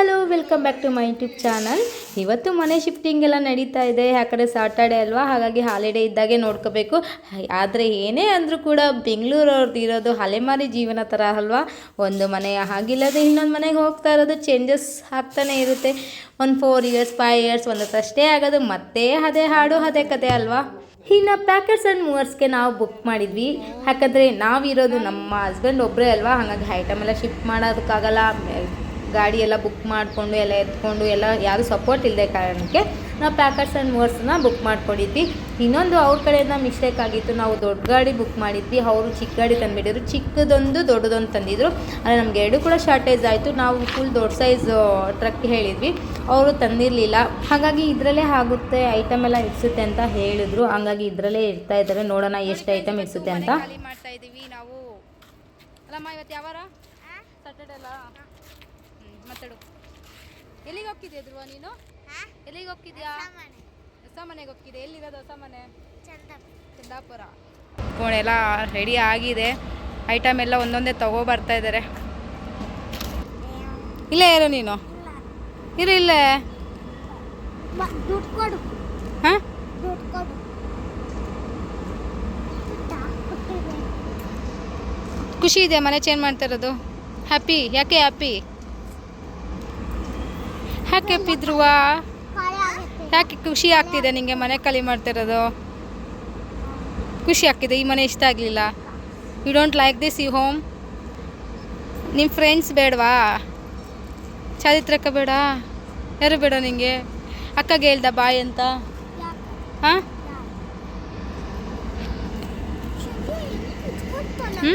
Hello welcome back to my YouTube channel. ಇವತ್ತು ಮನೆ shifting ಎಲ್ಲ ನಡೀತಾ ಇದೆ. ಯಾಕಂದರೆ ಸಾಟರ್ಡೆ ಅಲ್ವಾ, ಹಾಗಾಗಿ ಹಾಲಿಡೇ ಇದ್ದಾಗೆ ನೋಡ್ಕೋಬೇಕು. ಆದರೆ ಏನೇ ಅಂದರೂ ಕೂಡ ಬೆಂಗಳೂರವ್ರದ್ದು ಇರೋದು ಅಲೆಮಾರಿ ಜೀವನ ಥರ ಅಲ್ವಾ. ಒಂದು ಮನೆ ಆಗಿಲ್ಲದೆ ಇನ್ನೊಂದು ಮನೆಗೆ ಹೋಗ್ತಾ ಇರೋದು, ಚೇಂಜಸ್ ಆಗ್ತಾನೆ ಇರುತ್ತೆ. ಒಂದು 4 ಇಯರ್ಸ್ 5 ಇಯರ್ಸ್ ಒಂದಷ್ಟೇ ಆಗೋದು, ಮತ್ತೆ ಅದೇ ಹಾಡು ಅದೇ ಕತೆ ಅಲ್ವಾ. ಇನ್ನು ಪ್ಯಾಕೆಟ್ಸ್ ಆ್ಯಂಡ್ ಮೂವರ್ಸ್ಗೆ ನಾವು ಬುಕ್ ಮಾಡಿದ್ವಿ. ಯಾಕಂದರೆ ನಾವಿರೋದು ನಮ್ಮ ಹಸ್ಬೆಂಡ್ ಒಬ್ಬರೇ ಅಲ್ವಾ, ಹಾಗಾಗಿ ಐಟಮ್ ಎಲ್ಲ ಶಿಫ್ಟ್ ಮಾಡೋದಕ್ಕಾಗಲ್ಲ. ಗಾಡಿ ಎಲ್ಲ ಬುಕ್ ಮಾಡಿಕೊಂಡು ಎಲ್ಲ ಎತ್ಕೊಂಡು ಎಲ್ಲ ಯಾರೂ ಸಪೋರ್ಟ್ ಇಲ್ಲದೆ ಕಾರಣಕ್ಕೆ ನಾವು ಪ್ಯಾಕೆಟ್ಸ್ ಆ್ಯಂಡ್ ಮೂವರ್ಸನ್ನ ಬುಕ್ ಮಾಡ್ಕೊಂಡಿದ್ವಿ. ಇನ್ನೊಂದು ಅವ್ರ ಕಡೆಯಿಂದ ಮಿಸ್ಟೇಕ್ ಆಗಿತ್ತು, ನಾವು ದೊಡ್ಡ ಗಾಡಿ ಬುಕ್ ಮಾಡಿದ್ವಿ, ಅವರು ಚಿಕ್ಕ ಗಾಡಿ ತಂದುಬಿಟ್ಟಿದ್ರು. ಚಿಕ್ಕದೊಂದು ದೊಡ್ಡದೊಂದು ತಂದಿದ್ರು. ಆದರೆ ನಮಗೆ ಎರಡು ಕೂಡ ಶಾರ್ಟೇಜ್ ಆಯಿತು. ನಾವು ಫುಲ್ ದೊಡ್ಡ ಸೈಜ್ ಟ್ರಕ್ ಹೇಳಿದ್ವಿ, ಅವರು ತಂದಿರಲಿಲ್ಲ. ಹಾಗಾಗಿ ಇದರಲ್ಲೇ ಆಗುತ್ತೆ, ಐಟಮ್ ಎಲ್ಲ ಇಡಿಸುತ್ತೆ ಅಂತ ಹೇಳಿದ್ರು. ಹಂಗಾಗಿ ಇದರಲ್ಲೇ ಇಡ್ತಾ ಇದ್ದಾರೆ. ನೋಡೋಣ ಎಷ್ಟು ಐಟಮ್ ಇಡಿಸುತ್ತೆ ಅಂತ. ಮಾಡ್ತಾ ಇದ್ದೀವಿ ನಾವು. ಅಲ್ಲಮ್ಮ ಇವತ್ತು ಯಾವಾರ ಸಾಟರ್ಡೆ ಅಲ್ಲ, ಮಾತಾಡು. ಎಲ್ಲಿಗೆ ಹೋಗ್ತಿದ್ಯಾ ಧ್ರುವ ನೀನು? ಎಲ್ಲಿಗೆ ಹೋಗ್ತಿದ್ಯಾ? ಹೊಸ ಮನೆಗೆ ಹೋಗ್ತಿದ್ದೆ. ಎಲ್ಲಿರೋದು ಹೊಸ ಮನೆ? ಚಂದಾಪುರ. ಕೋಣೆಲ್ಲ ರೆಡಿ ಆಗಿದೆ. ಐಟಮ್ ಎಲ್ಲ ಒಂದೊಂದೇ ತಗೋಬರ್ತಾ ಇದ್ದಾರೆ. ಇಲ್ಲೇ ಇರು ನೀನು, ಇರು ಇಲ್ಲೇ. ಹಾಂ, ಖುಷಿ ಇದೆ ಮನೆ ಚೇಂಜ್ ಮಾಡ್ತಾ ಇರೋದು. ಹ್ಯಾಪಿ? ಯಾಕೆ ಹ್ಯಾಪಿ? ಯಾಕೆ ಹ್ಯಾಪಿ ಧ್ರುವ? ಯಾಕೆ ಖುಷಿ ಆಗ್ತಿದೆ ನಿಮಗೆ ಮನೆ ಖಾಲಿ ಮಾಡ್ತಿರೋದು? ಖುಷಿ ಆಗ್ತಿದೆ? ಈ ಮನೆ ಇಷ್ಟ ಆಗಲಿಲ್ಲ? ಯು ಡೋಂಟ್ ಲೈಕ್ ದಿಸ್ ಈ ಹೋಮ್? ನಿಮ್ಮ ಫ್ರೆಂಡ್ಸ್ ಬೇಡವಾ? ಚಾರಿತ್ರಕ್ಕ ಬೇಡ? ಯಾರು ಬೇಡ ನಿಮಗೆ? ಅಕ್ಕಗೆ ಹೇಳ್ದ ಬಾಯ್ ಅಂತ? ಹಾಂ, ಹ್ಞೂ.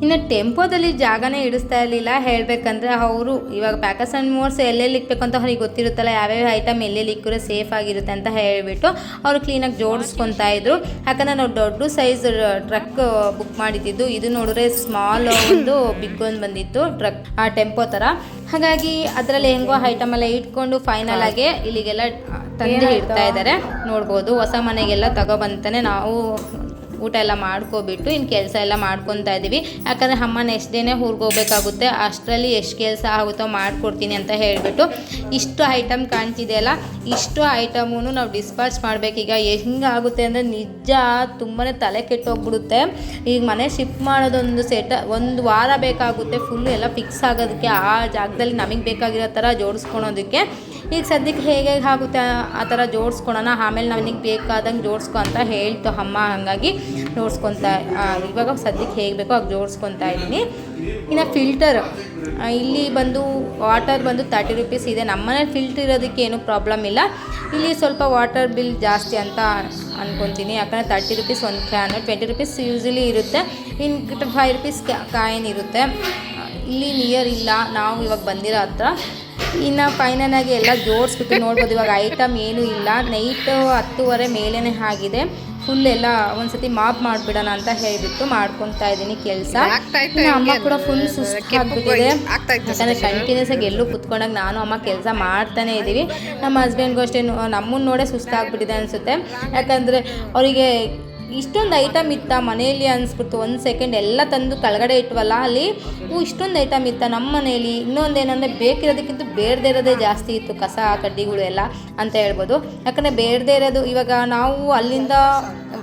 ಇನ್ನು ಟೆಂಪೋದಲ್ಲಿ ಜಾಗನೇ ಇಡಿಸ್ತಾ ಇರಲಿಲ್ಲ. ಹೇಳಬೇಕಂದ್ರೆ ಅವರು ಇವಾಗ ಪ್ಯಾಕೆಟ್ಸ್ ಆ್ಯಂಡ್ ಮೂವರ್ಸ್ ಎಲ್ಲೆಲ್ಲಿ ಇಕ್ಬೇಕು ಅಂತ ಅವ್ರಿಗೆ ಗೊತ್ತಿರುತ್ತಲ್ಲ, ಯಾವ್ಯಾವ ಐಟಮ್ ಎಲ್ಲೆಲ್ಲಿ ಇಕ್ಕಿದ್ರೆ ಸೇಫ್ ಆಗಿರುತ್ತೆ ಅಂತ ಹೇಳಿಬಿಟ್ಟು ಅವರು ಕ್ಲೀನಾಗಿ ಜೋಡಿಸ್ಕೊತಾ ಇದ್ರು. ಯಾಕಂದರೆ ನಾವು ದೊಡ್ಡ ಸೈಜ್ ಟ್ರಕ್ ಬುಕ್ ಮಾಡಿದ್ದು, ಇದು ನೋಡಿದ್ರೆ ಸ್ಮಾಲ್ ಒಂದು ಬಿಗ್ ಒಂದು ಬಂದಿತ್ತು ಟ್ರಕ್, ಆ ಟೆಂಪೋ ಥರ. ಹಾಗಾಗಿ ಅದರಲ್ಲಿ ಹೆಂಗೋ ಐಟಮ್ ಎಲ್ಲ ಇಟ್ಕೊಂಡು ಫೈನಲ್ ಆಗಿ ಇಲ್ಲಿಗೆಲ್ಲ ತಂದು ಇಡ್ತಾ ಇದ್ದಾರೆ. ನೋಡ್ಬೋದು, ಹೊಸ ಮನೆಗೆಲ್ಲ ತಗೊಬಂತಾನೆ ನಾವು ಊಟ ಎಲ್ಲ ಮಾಡ್ಕೊಬಿಟ್ಟು ಇನ್ನು ಕೆಲಸ ಎಲ್ಲ ಮಾಡ್ಕೊತಾ ಇದ್ದೀವಿ. ಯಾಕಂದರೆ ಅಮ್ಮ ನೆಕ್ಸ್ಟ್ ಡೇನೇ ಊರಿಗೆ ಹೋಗ್ಬೇಕಾಗುತ್ತೆ. ಅಷ್ಟರಲ್ಲಿ ಎಷ್ಟು ಕೆಲಸ ಆಗುತ್ತೋ ಮಾಡಿಕೊಡ್ತೀನಿ ಅಂತ ಹೇಳಿಬಿಟ್ಟು ಇಷ್ಟು ಐಟಮ್ ಕಾಣ್ತಿದೆಯಲ್ಲ, ಇಷ್ಟು ಐಟಮೂ ನಾವು ಡಿಸ್ಪ್ಯಾಚ್ ಮಾಡಬೇಕೀಗ. ಹೆಂಗಾಗುತ್ತೆ ಅಂದರೆ ನಿಜ ತುಂಬಾ ತಲೆ ಕೆಟ್ಟೋಗ್ಬಿಡುತ್ತೆ. ಈಗ ಮನೆ ಶಿಫ್ಟ್ ಮಾಡೋದೊಂದು ಒಂದು ವಾರ ಬೇಕಾಗುತ್ತೆ ಫುಲ್ಲು ಎಲ್ಲ ಫಿಕ್ಸ್ ಆಗೋದಕ್ಕೆ, ಆ ಜಾಗದಲ್ಲಿ ನಮಗೆ ಬೇಕಾಗಿರೋ ಥರ ಜೋಡಿಸ್ಕೊಳೋದಕ್ಕೆ. ಈಗ ಸದ್ಯಕ್ಕೆ ಹೇಗೆ ಆಗುತ್ತೆ ಆ ಥರ ಜೋಡಿಸ್ಕೊಳೋಣ, ಆಮೇಲೆ ನನಗೆ ಬೇಕಾದಂಗೆ ಜೋಡಿಸ್ಕೊ ಅಂತ ಹೇಳ್ತು ಅಮ್ಮ. ಹಾಗಾಗಿ ಜೋಡಿಸ್ಕೊತಾ ಇವಾಗ ಸದ್ಯಕ್ಕೆ ಹೇಗೆ ಬೇಕೋ ಆಗ ಜೋಡಿಸ್ಕೊತಾ ಇದ್ದೀನಿ. ಇನ್ನು ಫಿಲ್ಟರ್ ಇಲ್ಲಿ ಬಂದು ವಾಟರ್ ಬಂದು 30 ರೂಪೀಸ್ ಇದೆ. ನಮ್ಮನೇಲಿ ಫಿಲ್ಟರ್ ಇರೋದಕ್ಕೆ ಏನೂ ಪ್ರಾಬ್ಲಮ್ ಇಲ್ಲ. ಇಲ್ಲಿ ಸ್ವಲ್ಪ ವಾಟರ್ ಬಿಲ್ ಜಾಸ್ತಿ ಅಂತ ಅಂದ್ಕೊತೀನಿ. ಯಾಕಂದರೆ 30 ರೂಪೀಸ್ ಒಂದು ಕ್ಯಾನು, 20 ರೂಪೀಸ್ ಯೂಸ್ವಲಿ ಇರುತ್ತೆ. ಇನ್ನು 5 ರೂಪೀಸ್ ಕಾಯಿನ್ ಇರುತ್ತೆ. ಇಲ್ಲಿ ನಿಯರ್ ಇಲ್ಲ ನಾವು ಇವಾಗ ಬಂದಿರೋ ಹತ್ರ. ಇನ್ನು ಫೈನಲಾಗಿ ಎಲ್ಲ ಜೋಡಿಸ್ಬಿಟ್ಟು ನೋಡ್ಬೋದು. ಇವಾಗ ಐಟಮ್ ಏನೂ ಇಲ್ಲ. ನೈಟ್ 10:30 ಮೇಲೇ ಆಗಿದೆ. ಫುಲ್ ಎಲ್ಲ ಒಂದ್ಸತಿ ಮಾಪ್ ಮಾಡಿಬಿಡೋಣ ಅಂತ ಹೇಳಿಬಿಟ್ಟು ಮಾಡ್ಕೊತಾ ಇದ್ದೀನಿ ಕೆಲಸ. ಅಮ್ಮ ಕೂಡ ಫುಲ್ ಸುಸ್ತಾಗ್ಬಿಟ್ಟಿದೆ. ಯಾಕಂದರೆ ಕಂಟಿನ್ಯೂಸ್ ಆಗಿ ಎಲ್ಲೂ ಕುತ್ಕೊಂಡಾಗ ನಾನು ಅಮ್ಮ ಕೆಲಸ ಮಾಡ್ತಾನೆ ಇದ್ದೀವಿ. ನಮ್ಮ ಹಸ್ಬೆಂಡ್ಗೂ ಅಷ್ಟೇ ನಮ್ಮನ್ನು ನೋಡೇ ಸುಸ್ತಾಗ್ಬಿಟ್ಟಿದೆ ಅನಿಸುತ್ತೆ. ಯಾಕಂದರೆ ಅವರಿಗೆ ಇಷ್ಟೊಂದು ಐಟಮ್ ಇತ್ತ ಮನೆಯಲ್ಲಿ ಅನಿಸ್ಬಿಡ್ತು. ಒಂದು ಸೆಕೆಂಡ್ ಎಲ್ಲ ತಂದು ಕೆಳಗಡೆ ಇಟ್ವಲ್ಲ, ಅಲ್ಲಿ ಇಷ್ಟೊಂದು ಐಟಮ್ ಇತ್ತ ನಮ್ಮ ಮನೆಯಲ್ಲಿ. ಇನ್ನೊಂದೇನೆಂದರೆ ಬೇಕಿರೋದಕ್ಕಿಂತ ಬೇಡದೇ ಇರೋದೇ ಜಾಸ್ತಿ ಇತ್ತು, ಕಸ ಕಡ್ಡಿಗಳು ಎಲ್ಲ ಅಂತ ಹೇಳ್ಬೋದು. ಯಾಕಂದರೆ ಬೇಡದೇ ಇರೋದು, ಇವಾಗ ನಾವು ಅಲ್ಲಿಂದ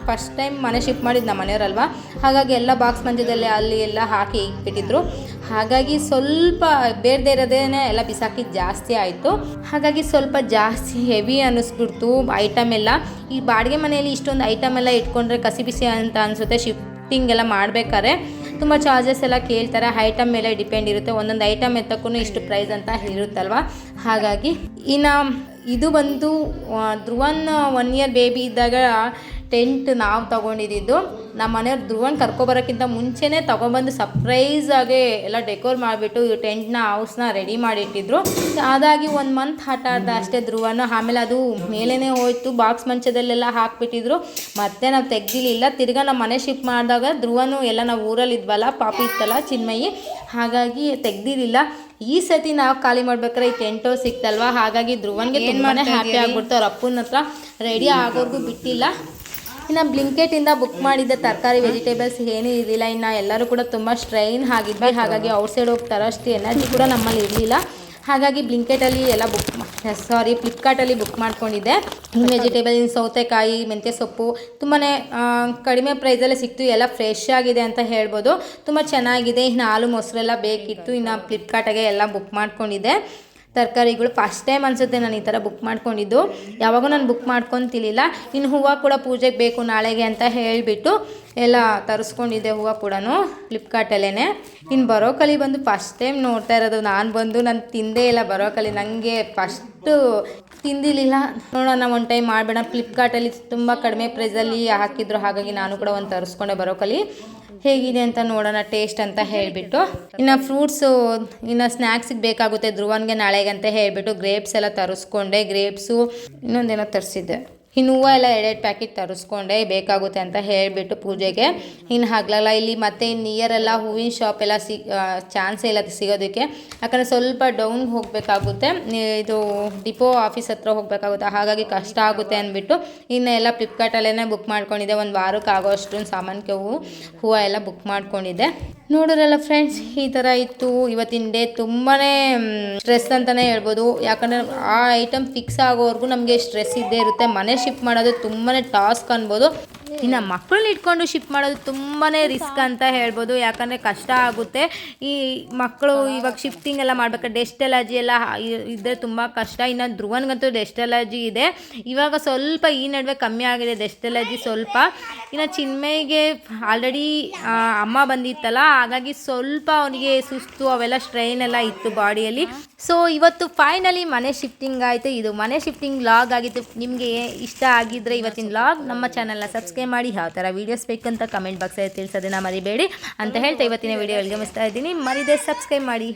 ಫಸ್ಟ್ ಟೈಮ್ ಮನೆ ಶಿಫ್ಟ್ ಮಾಡಿದ್ದು ನಮ್ಮ ಮನೆಯವರಲ್ವ, ಹಾಗಾಗಿ ಎಲ್ಲ ಬಾಕ್ಸ್ ಮಂಜದಲ್ಲಿ ಅಲ್ಲಿ ಎಲ್ಲ ಹಾಕಿ ಇಟ್ಬಿಟ್ಟಿದ್ರು. ಹಾಗಾಗಿ ಸ್ವಲ್ಪ ಬೇಡದೇ ಇರೋದೇ ಎಲ್ಲ ಬಿಸಾಕಿದ್ದು ಜಾಸ್ತಿ ಆಯಿತು. ಹಾಗಾಗಿ ಸ್ವಲ್ಪ ಜಾಸ್ತಿ ಹೆವಿ ಅನ್ನಿಸ್ಬಿಡ್ತು ಐಟಮ್ ಎಲ್ಲ. ಈ ಬಾಡಿಗೆ ಮನೆಯಲ್ಲಿ ಇಷ್ಟೊಂದು ಐಟಮ್ ಎಲ್ಲ ಇಟ್ಕೊಂಡ್ರೆ ಕಸಿ ಬಿಸಿ ಅಂತ ಅನಿಸುತ್ತೆ. ಶಿಫ್ಟಿಂಗ್ ಎಲ್ಲ ಮಾಡಬೇಕಾದ್ರೆ ತುಂಬ ಚಾರ್ಜಸ್ ಎಲ್ಲ ಕೇಳ್ತಾರೆ. ಐಟಮ್ ಮೇಲೆ ಡಿಪೆಂಡ್ ಇರುತ್ತೆ. ಒಂದೊಂದು ಐಟಮ್ ಎತ್ತಕ್ಕೂ ಇಷ್ಟು ಪ್ರೈಸ್ ಅಂತ ಇರುತ್ತಲ್ವ. ಹಾಗಾಗಿ ಇನ್ನು ಇದು ಬಂದು ಧ್ರುವನ್ 1 ಇಯರ್ ಬೇಬಿ ಇದ್ದಾಗ ಟೆಂಟ್ ನಾವು ತೊಗೊಂಡಿದ್ದು. ನಮ್ಮ ಮನೆಯವ್ರು ಧ್ರುವನ್ ಕರ್ಕೊಬರೋಕ್ಕಿಂತ ಮುಂಚೆನೇ ತೊಗೊಬಂದು ಸರ್ಪ್ರೈಸಾಗಿ ಎಲ್ಲ ಡೆಕೋರ್ ಮಾಡಿಬಿಟ್ಟು ಈ ಟೆಂಟ್ನ ಹೌಸ್ನ ರೆಡಿ ಮಾಡಿಟ್ಟಿದ್ರು. ಅದಾಗಿ 1 ಮಂತ್ ಆಟ ಆಡ್ದ ಅಷ್ಟೇ ಧ್ರುವನು. ಆಮೇಲೆ ಅದು ಮೇಲೇ ಹೋಯ್ತು, ಬಾಕ್ಸ್ ಮಂಚದಲ್ಲೆಲ್ಲ ಹಾಕ್ಬಿಟ್ಟಿದ್ರು. ಮತ್ತೆ ನಾವು ತೆಗ್ದಿಲಿಲ್ಲ. ತಿರ್ಗಾ ನಮ್ಮ ಮನೆ ಶಿಫ್ಟ್ ಮಾಡಿದಾಗ ಧ್ರುವನು ಎಲ್ಲ ನಾವು ಊರಲ್ಲಿ ಇದ್ವಲ್ಲ, ಪಾಪಿ ಇತ್ತಲ್ಲ ಚಿನ್ಮಯಿ, ಹಾಗಾಗಿ ತೆಗ್ದಿರಲಿಲ್ಲ. ಈ ಸತಿ ನಾವು ಖಾಲಿ ಮಾಡ್ಬೇಕಾದ್ರೆ ಈ ಟೆಂಟು ಸಿಕ್ತಲ್ವ, ಹಾಗಾಗಿ ಧ್ರುವನ್ಗೆ ತುಂಬಾನೇ ಹ್ಯಾಪಿ ಆಗ್ಬಿಡ್ತು. ಅವ್ರ ಅಪ್ಪನ ಹತ್ರ ರೆಡಿ ಆಗೋರ್ಗೂ ಬಿಟ್ಟಿಲ್ಲ. ಇನ್ನು ಬ್ಲಿಂಕೆಟಿಂದ ಬುಕ್ ಮಾಡಿದ್ದ ತರಕಾರಿ ವೆಜಿಟೇಬಲ್ಸ್ ಏನೂ ಇರಲಿಲ್ಲ. ಇನ್ನು ಎಲ್ಲರೂ ಕೂಡ ತುಂಬ ಸ್ಟ್ರೈನ್ ಆಗಿದ್ವಿ, ಹಾಗಾಗಿ ಔಟ್ಸೈಡ್ ಹೋಗಿ ತರೋಷ್ಟು ಎನರ್ಜಿ ಕೂಡ ನಮ್ಮಲ್ಲಿ ಇರಲಿಲ್ಲ. ಹಾಗಾಗಿ ಬ್ಲಿಂಕೆಟಲ್ಲಿ ಎಲ್ಲ ಫ್ಲಿಪ್ಕಾರ್ಟಲ್ಲಿ ಬುಕ್ ಮಾಡ್ಕೊಂಡಿದ್ದೆ. ಇನ್ನು ವೆಜಿಟೇಬಲ್, ಸೌತೆಕಾಯಿ, ಮೆಂತ್ಯ ಸೊಪ್ಪು ತುಂಬಾ ಕಡಿಮೆ ಪ್ರೈಸಲ್ಲೇ ಸಿಕ್ತು. ಎಲ್ಲ ಫ್ರೆಶ್ ಆಗಿದೆ ಅಂತ ಹೇಳ್ಬೋದು, ತುಂಬ ಚೆನ್ನಾಗಿದೆ. ಇನ್ನು ಹಾಲು ಮೊಸರೆಲ್ಲ ಬೇಕಿತ್ತು. ಇನ್ನು ಫ್ಲಿಪ್ಕಾರ್ಟಾಗೆ ಎಲ್ಲ ಬುಕ್ ಮಾಡ್ಕೊಂಡಿದ್ದೆ ತರಕಾರಿಗಳು. ಫಸ್ಟ್ ಟೈಮ್ ಅನಿಸುತ್ತೆ ನಾನು ಈ ಥರ ಬುಕ್ ಮಾಡ್ಕೊಂಡಿದ್ದು, ಯಾವಾಗೂ ನಾನು ಬುಕ್ ಮಾಡ್ಕೊತಿಲಿಲ್ಲ. ಇನ್ನು ಹೂವು ಕೂಡ ಪೂಜೆಗೆ ಬೇಕು ನಾಳೆಗೆ ಅಂತ ಹೇಳಿಬಿಟ್ಟು ಎಲ್ಲ ತರಿಸ್ಕೊಂಡಿದ್ದೆ ಹೂವು ಕೂಡ ಫ್ಲಿಪ್ಕಾರ್ಟಲ್ಲೇ. ಇನ್ನು ಬರೋಕಲಿ ಬಂದು ಫಸ್ಟ್ ಟೈಮ್ ನೋಡ್ತಾ ಇರೋದು ನಾನು ತಿಂದೇ ಇಲ್ಲ ಬರೋಕಲಿ. ನನಗೆ ಫಸ್ಟು ತಿಂದಿರಲಿಲ್ಲ, ನೋಡೋಣ ಒಂದು ಟೈಮ್ ಮಾಡಬೇಡ. ಫ್ಲಿಪ್ಕಾರ್ಟಲ್ಲಿ ತುಂಬ ಕಡಿಮೆ ಪ್ರೈಸಲ್ಲಿ ಹಾಕಿದ್ರು, ಹಾಗಾಗಿ ನಾನು ಕೂಡ ಒಂದು ತರಿಸ್ಕೊಂಡೆ ಬರೋಕಲಿ. ಹೇಗಿದೆ ಅಂತ ನೋಡೋಣ ಟೇಸ್ಟ್ ಅಂತ ಹೇಳಿಬಿಟ್ಟು. ಇನ್ನು ಫ್ರೂಟ್ಸು, ಇನ್ನು ಸ್ನ್ಯಾಕ್ಸಿಗೆ ಬೇಕಾಗುತ್ತೆ ಧ್ರುವನ್ಗೆ ನಾಳೆಗೆ ಅಂತ ಹೇಳಿಬಿಟ್ಟು ಗ್ರೇಪ್ಸ್ ಎಲ್ಲ ತರಿಸ್ಕೊಂಡೆ. ಗ್ರೇಪ್ಸು ಇನ್ನೊಂದೇನೋ ತರಿಸಿದ್ದೆ. ಇನ್ನು ಹೂವು ಎಲ್ಲ 2 ಪ್ಯಾಕೆಟ್ ತರಿಸ್ಕೊಂಡೆ, ಬೇಕಾಗುತ್ತೆ ಅಂತ ಹೇಳಿಬಿಟ್ಟು ಪೂಜೆಗೆ. ಇನ್ನು ಹಗಲಲ್ಲ ಇಲ್ಲಿ ಮತ್ತೆ ಇನ್ನು ನಿಯರೆಲ್ಲ ಹೂವಿನ ಶಾಪ್ ಎಲ್ಲ ಚಾನ್ಸೇ ಇಲ್ಲ ಸಿಗೋದಕ್ಕೆ. ಯಾಕಂದರೆ ಸ್ವಲ್ಪ ಡೌನ್ ಹೋಗಬೇಕಾಗುತ್ತೆ, ಇದು ಡಿಪೋ ಆಫೀಸ್ ಹತ್ರ ಹೋಗಬೇಕಾಗುತ್ತೆ, ಹಾಗಾಗಿ ಕಷ್ಟ ಆಗುತ್ತೆ ಅಂದ್ಬಿಟ್ಟು ಇನ್ನು ಎಲ್ಲ ಫ್ಲಿಪ್ಕಾರ್ಟಲ್ಲೇ ಬುಕ್ ಮಾಡ್ಕೊಂಡಿದ್ದೆ. 1 ವಾರಕ್ಕೆ ಆಗೋ ಅಷ್ಟೊಂದು ಸಾಮಾನಿಗೆ ಹೂವು ಎಲ್ಲ ಬುಕ್ ಮಾಡ್ಕೊಂಡಿದ್ದೆ. ನೋಡಿದ್ರಲ್ಲ ಫ್ರೆಂಡ್ಸ್, ಈ ಥರ ಇತ್ತು ಇವತ್ತಿನ ಡೇ. ತುಂಬಾ ಸ್ಟ್ರೆಸ್ ಅಂತಲೇ ಹೇಳ್ಬೋದು, ಯಾಕಂದರೆ ಆ ಐಟಮ್ ಫಿಕ್ಸ್ ಆಗೋವರೆಗೂ ನಮಗೆ ಸ್ಟ್ರೆಸ್ ಇದ್ದೇ ಇರುತ್ತೆ. ಮನೆ ಶಿಫ್ಟ್ ಮಾಡೋದು ತುಂಬಾ ಟಾಸ್ಕ್ ಅನ್ಬೋದು. ಇನ್ನು ಮಕ್ಕಳನ್ನ ಇಟ್ಕೊಂಡು ಶಿಫ್ಟ್ ಮಾಡೋದು ತುಂಬಾ ರಿಸ್ಕ್ ಅಂತ ಹೇಳ್ಬೋದು, ಯಾಕಂದರೆ ಕಷ್ಟ ಆಗುತ್ತೆ. ಈ ಮಕ್ಕಳು ಇವಾಗ ಶಿಫ್ಟಿಂಗ್ ಎಲ್ಲ ಮಾಡ್ಬೇಕಾದ್ರೆ ಡೆಸ್ಟ್ ಅಲರ್ಜಿ ಎಲ್ಲ ಇದ್ದರೆ ತುಂಬ ಕಷ್ಟ. ಇನ್ನು ಧ್ರುವನ್ಗಂತೂ ಡೆಸ್ಟ್ ಅಲರ್ಜಿ ಇದೆ, ಇವಾಗ ಸ್ವಲ್ಪ ಈ ನಡುವೆ ಕಮ್ಮಿ ಆಗಿದೆ ಡೆಸ್ಟ್ ಅಲರ್ಜಿ ಸ್ವಲ್ಪ. ಇನ್ನು ಚಿನ್ಮಯಿಗೆ ಆಲ್ರೆಡಿ ಅಮ್ಮ ಬಂದಿತ್ತಲ್ಲ, ಹಾಗಾಗಿ ಸ್ವಲ್ಪ ಅವನಿಗೆ ಸುಸ್ತು ಅವೆಲ್ಲ ಸ್ಟ್ರೈನ್ ಎಲ್ಲ ಇತ್ತು ಬಾಡಿಯಲ್ಲಿ. ಸೊ ಇವತ್ತು ಫೈನಲಿ ಮನೆ ಶಿಫ್ಟಿಂಗ್ ಆಯಿತು. ಇದು ಮನೆ ಶಿಫ್ಟಿಂಗ್ ವ್ಲಾಗ್ ಆಗಿತ್ತು. ನಿಮಗೆ ಇಷ್ಟ ಆಗಿದ್ದರೆ ಇವತ್ತಿನ ವ್ಲಾಗ್ ನಮ್ಮ ಚಾನಲ್ನ ಸಬ್ಸ್ಕ್ರೈಬ್ ಮಾಡಿ. ಯಾವ ಥರ ವೀಡಿಯೋಸ್ ಬೇಕಂತ ಕಮೆಂಟ್ ಬಾಕ್ಸಲ್ಲಿ ತಿಳಿಸೋದನ್ನ ಮರಿಬೇಡಿ ಅಂತ ಹೇಳ್ತಾ ಇವತ್ತಿನ ವೀಡಿಯೋ ಮುಗಿಸ್ತಾ ಇದ್ದೀನಿ. ಮರಿದೇ ಸಬ್ಸ್ಕ್ರೈಬ್ ಮಾಡಿ.